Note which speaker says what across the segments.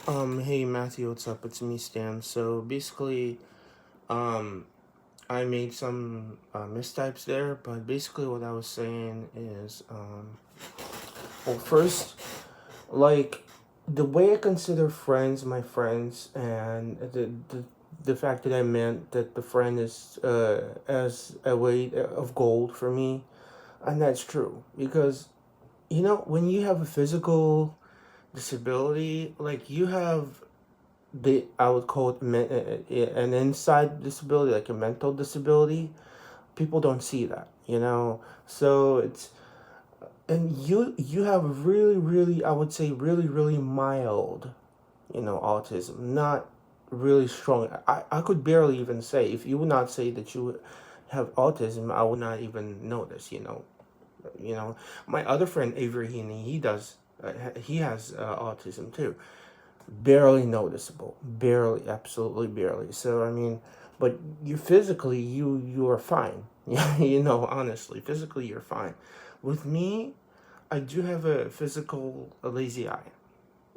Speaker 1: Hey Matthew, what's up? It's me, Stan. So basically, um, I made some mistypes there, but basically what I was saying is, well, first, like, the way I consider friends, my friends, and the fact that I meant that the friend is as a weight of gold for me, and that's true because when you have a physical disability, like you have I would call it an inside disability, like a mental disability. People don't see that. So it's and you have really, I would say really mild, autism, not really strong. I could barely even say, if you would not say that you have autism, I would not even notice. My other friend Avery Heaney, he has autism too, barely noticeable, barely, absolutely barely. So I mean, but you physically, you are fine. Yeah, honestly, physically you're fine. With me, I do have a lazy eye.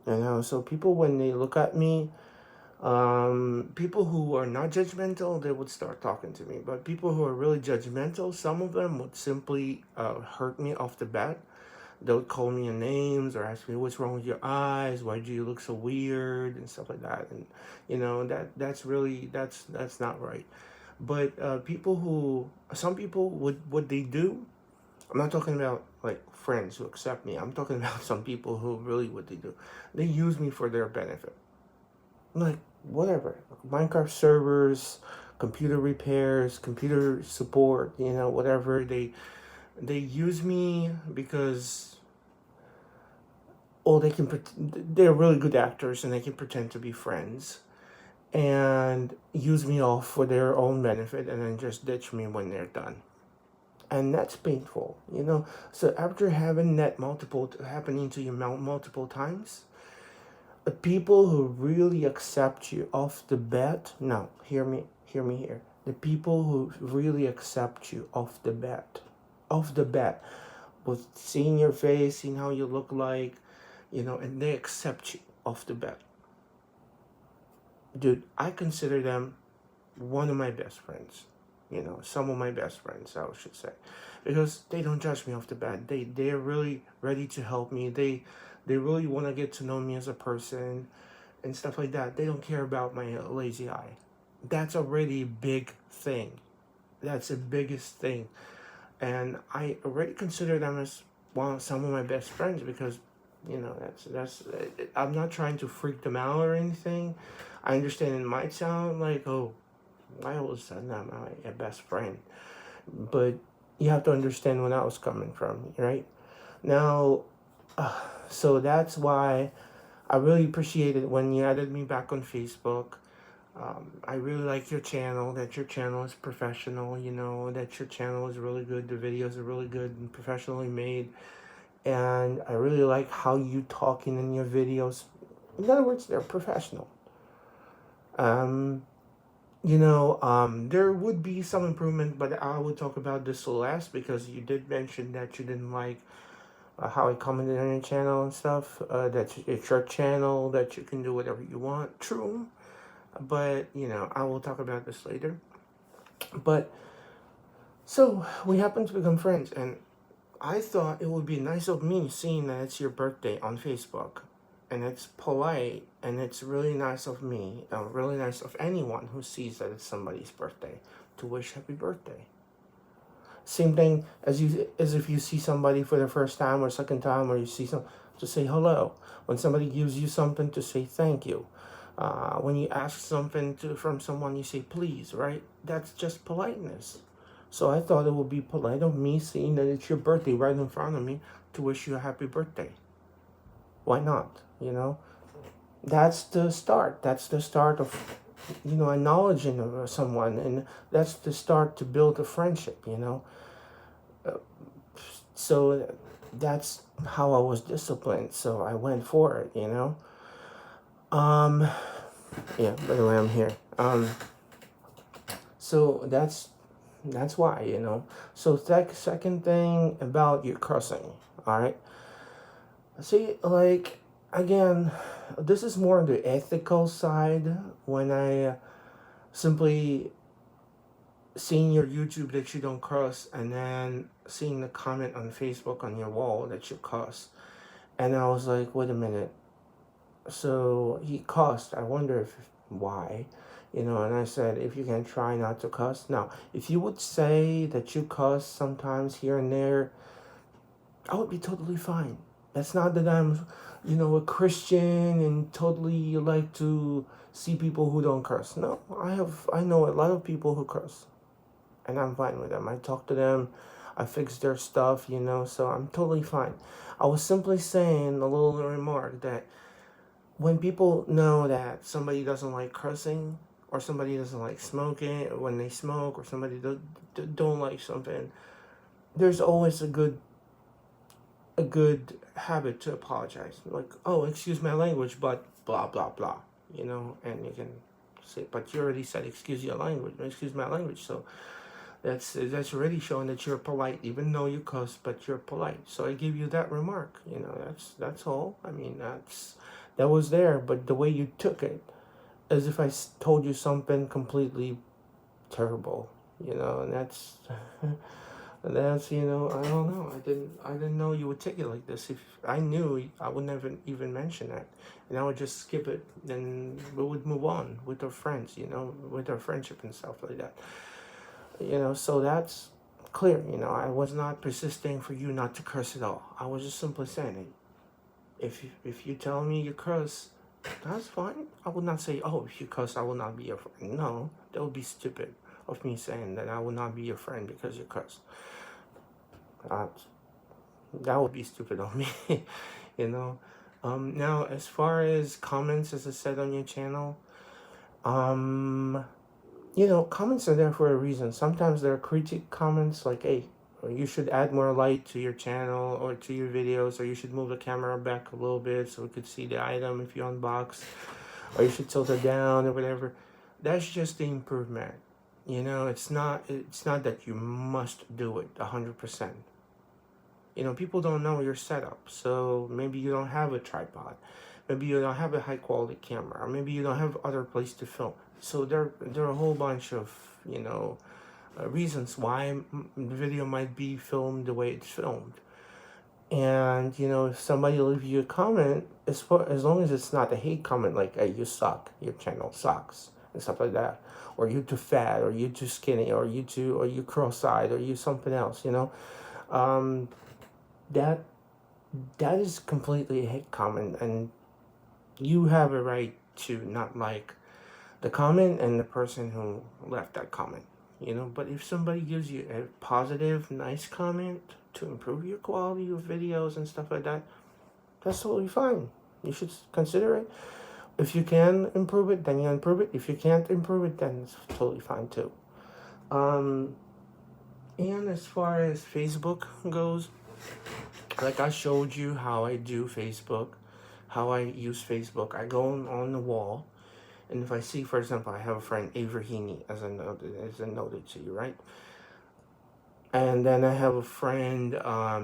Speaker 1: So people, when they look at me, people who are not judgmental, they would start talking to me. But people who are really judgmental, some of them would simply hurt me off the bat. They'll call me names or ask me what's wrong with your eyes, why do you look so weird and stuff like that. And that's really, that's not right. But some people would, what they do, I'm not talking about like friends who accept me. I'm talking about some people who really, what they do, they use me for their benefit. Like, whatever, Minecraft servers, computer repairs, computer support, whatever. They use me because, oh, they're really good actors and they can pretend to be friends and use me all for their own benefit and then just ditch me when they're done. And that's painful. So after having that happening to you multiple times, the people who really accept you off the bat, now hear me here. The people who really accept you off the bat, with seeing your face, seeing how you look like, and they accept you off the bat. Dude, I consider them one of my best friends. Some of my best friends, I should say, because they don't judge me off the bat. They're really ready to help me. They really want to get to know me as a person and stuff like that. They don't care about my lazy eye. That's already a big thing. That's the biggest thing, and I already consider them as some of my best friends because, that's. I'm not trying to freak them out or anything. I understand it might sound like, oh, why all of a sudden am I a best friend? But you have to understand when I was coming from, right? Now, so that's why I really appreciated when you added me back on Facebook. I really like your channel, that your channel is professional, that your channel is really good. The videos are really good and professionally made. And I really like how you talking in your videos. In other words, they're professional. Um, there would be some improvement, but I would talk about this last because you did mention that you didn't like how I commented on your channel and stuff. That it's your channel, that you can do whatever you want. True, but I will talk about this later. But so we happen to become friends, and I thought it would be nice of me seeing that it's your birthday on Facebook, and it's polite, and it's really nice of me, really nice of anyone who sees that it's somebody's birthday, to wish happy birthday. Same thing as if you see somebody for the first time or second time, or you see some, to say hello. When somebody gives you something, to say thank you. When you ask something from someone, you say please, right? That's just politeness. So I thought it would be polite of me, seeing that it's your birthday right in front of me, to wish you a happy birthday. Why not? That's the start. That's the start of, acknowledging someone, and that's the start to build a friendship. So that's how I was disciplined. So I went for it. Um, yeah. By the way, I'm here. So that's why. So second thing about your cussing. All right. See, like, again, this is more on the ethical side when I simply seeing your YouTube that you don't cuss, and then seeing the comment on Facebook on your wall that you cuss. And I was like, wait a minute. So he cussed. I wonder if why, and I said, if you can try not to cuss. Now, if you would say that you cuss sometimes here and there, I would be totally fine. That's not that I'm, a Christian and totally like to see people who don't curse. No, I know a lot of people who curse, and I'm fine with them. I talk to them, I fix their stuff, so I'm totally fine. I was simply saying a little remark that when people know that somebody doesn't like cursing, or somebody doesn't like smoking when they smoke, or somebody don't like something, there's always a good habit to apologize. Like, oh, excuse my language, but blah blah blah, and you can say, but you already said excuse your language, excuse my language, so that's already showing that you're polite, even though you cuss, but you're polite. So I give you that remark. That's all. I mean, that was there, but the way you took it, as if I told you something completely terrible, and that's I don't know. I didn't know you would take it like this. If I knew, I would never even mention that, and I would just skip it, and we would move on with our friends, with our friendship and stuff like that. So that's clear. I was not persisting for you not to curse at all. I was just simply saying, if you tell me you curse, that's fine. I would not say, oh, if you curse, I will not be your friend. No, that would be stupid of me saying that I will not be your friend because you curse. That would be stupid of me, you know. Now, as far as comments, as I said on your channel, comments are there for a reason. Sometimes there are critique comments like, hey, you should add more light to your channel or to your videos, or you should move the camera back a little bit so we could see the item if you unbox, or you should tilt it down or whatever. That's just the improvement. It's not that you must do it 100%. People don't know your setup, so maybe you don't have a tripod, maybe you don't have a high quality camera, or maybe you don't have other place to film. So there are a whole bunch of reasons why the video might be filmed the way it's filmed. And if somebody leaves you a comment, as long as it's not a hate comment like, hey, you suck, your channel sucks, and stuff like that, or you too fat, or you too skinny, or you cross-eyed, or you something else, um, that is completely a hate comment, and you have a right to not like the comment and the person who left that comment. But if somebody gives you a positive, nice comment to improve your quality of videos and stuff like that, that's totally fine. You should consider it. If you can improve it, then you improve it. If you can't improve it, then it's totally fine too. And as far as Facebook goes, like I showed you how I do Facebook, how I use Facebook. I go on the wall, and if I see, for example, I have a friend, Averhini, as I noted to you, right? And then I have a friend,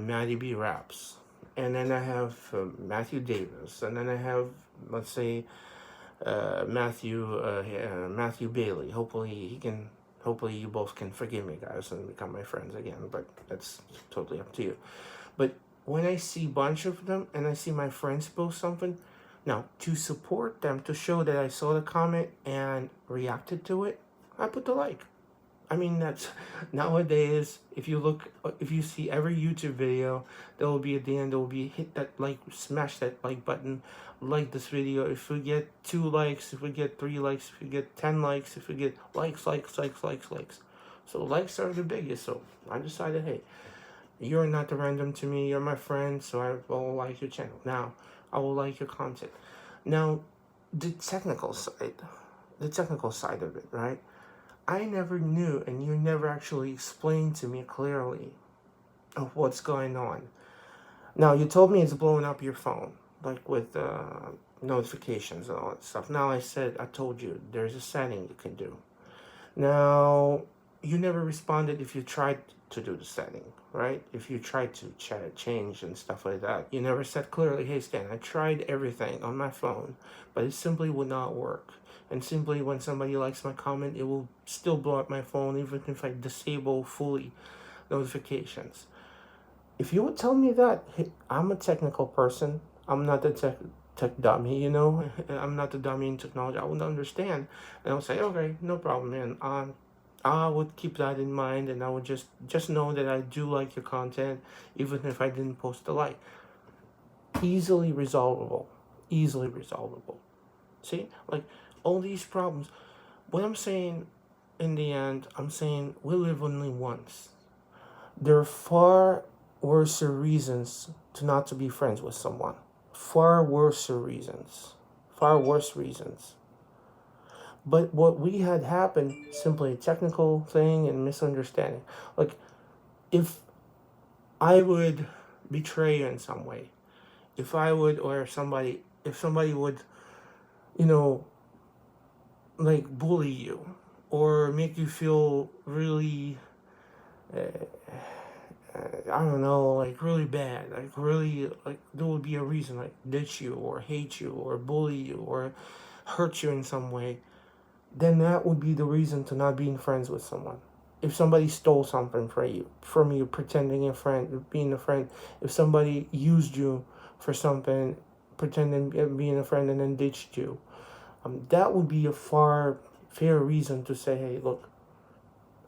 Speaker 1: Maddie B. Raps. And then I have Matthew Davis. And then I have, let's say, Matthew Bailey. Hopefully you both can forgive me, guys, and become my friends again. But that's totally up to you. But when I see a bunch of them and I see my friends post something, now, to support them, to show that I saw the comment and reacted to it, I put the like. I mean, that's nowadays, if you see every YouTube video, there will be at the end, there will be hit that like, smash that like button, like this video. If we get 2 likes, if we get 3 likes, if we get 10 likes, if we get likes. So likes are the biggest. So I decided, hey, you're not random to me, you're my friend, so I will like your channel. Now, I will like your content. Now, the technical side of it, right? I never knew, and you never actually explained to me clearly of what's going on. Now, you told me it's blowing up your phone, like with notifications and all that stuff. Now, I told you, there's a setting you can do. Now, you never responded if you tried to do the setting, right? If you try to change and stuff like that, you never said clearly, hey Stan, I tried everything on my phone, but it simply would not work. And simply when somebody likes my comment, it will still blow up my phone even if I disable fully notifications. If you would tell me that, hey, I'm a technical person, I'm not the tech dummy, you know, I'm not the dummy in technology, I would understand, and I would say, okay, no problem, man. I would keep that in mind, and I would just know that I do like your content, even if I didn't post a like. Easily resolvable, easily resolvable. See, like all these problems. What I'm saying, in the end, I'm saying we live only once. There are far worse reasons to not to be friends with someone. Far worse reasons. Far worse reasons. But what we had happened, simply a technical thing and misunderstanding. Like, if I would betray you in some way, if I would, or if somebody would, you know, like bully you, or make you feel really, uh, I don't know, like really bad, like really, like there would be a reason, like ditch you, or hate you, or bully you, or hurt you in some way, then that would be the reason to not being friends with someone. If somebody stole something from you, pretending a friend, being a friend, if somebody used you for something, pretending being a friend and then ditched you, that would be a far fair reason to say, hey, look,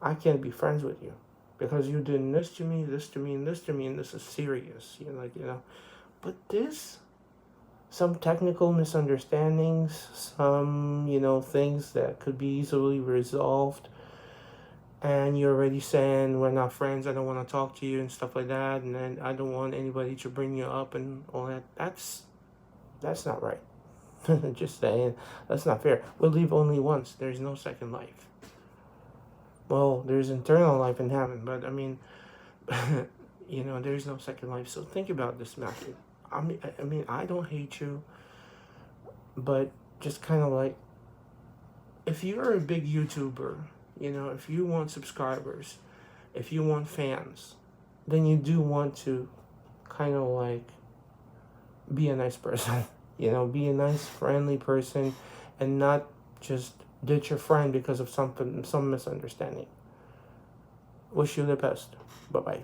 Speaker 1: I can't be friends with you because you did this to me, this to me, and this to me, and this is serious. But this, some technical misunderstandings, some, things that could be easily resolved, and you're already saying we're not friends, I don't want to talk to you and stuff like that, and then I don't want anybody to bring you up and all that. That's not right. Just saying, that's not fair. We live only once. There's no second life. Well, there's eternal life in heaven, but I mean, there's no second life. So think about this, Matthew. I mean, I don't hate you, but just kind of like, if you're a big YouTuber, if you want subscribers, if you want fans, then you do want to kind of like be a nice person, be a nice, friendly person, and not just ditch your friend because of some misunderstanding. Wish you the best. Bye-bye.